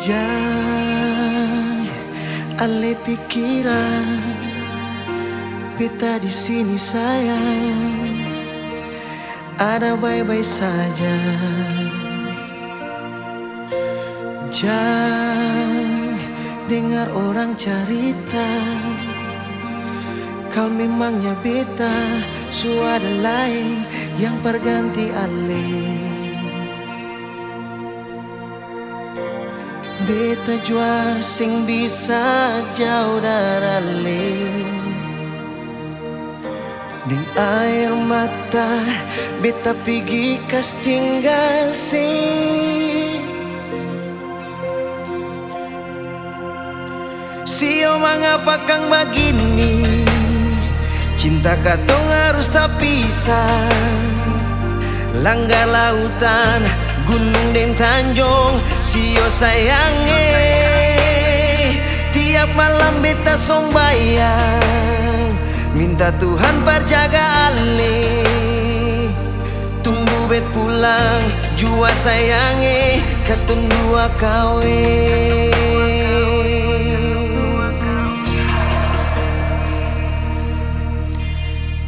Jangan alih pikiran, beta di sini sayang, ada baik-baik saja. Jangan dengar orang cerita, kau memangnya beta, suara lain yang berganti alih. Beta jua sing bisa jauh dari ding air mata, beta pergi kas tinggal Sio mengapa kang begini, cinta katong harus tak pisah. Langgar lautan, gunung dan tanjung, sio sayange. Tiap malam beta sombayang, minta Tuhan berjaga ale. Tunggu bet pulang, jua sayange, katong dua kawin.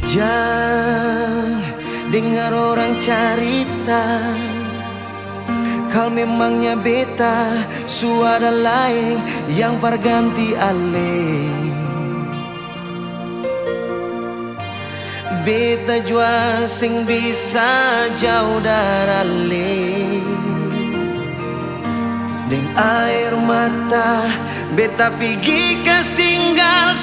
Jangan dengar orang cerita, kau memangnya beta, suara lain yang berganti alih. Beta jua sing bisa jauh dari deng air mata, beta pergi kas tinggal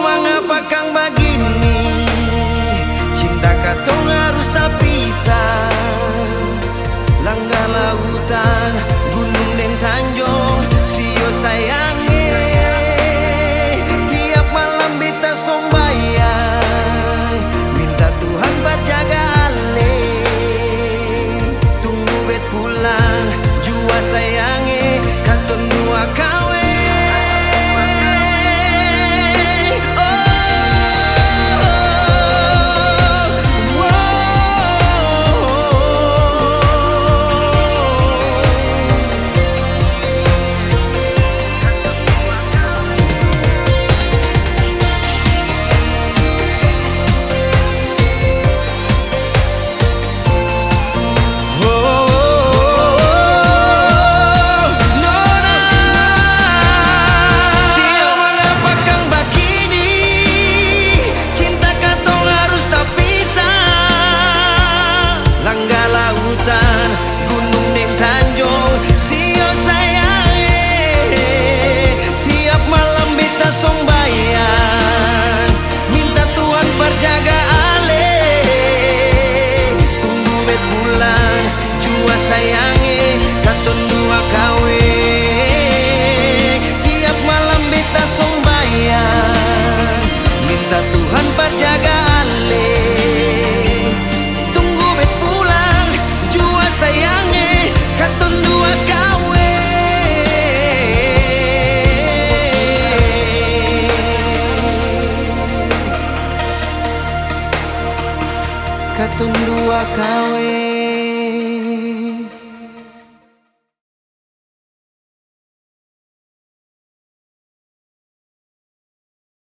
Mengapa kang begini, cinta katong harus tak pisah. Langgar lautan, gunung dan tanjung, sio sayange. Tiap malam beta sombayang, minta Tuhan berjaga ale. Tunggu bet pulang, jua sayange, katong dua kawin. Katong dua kawin.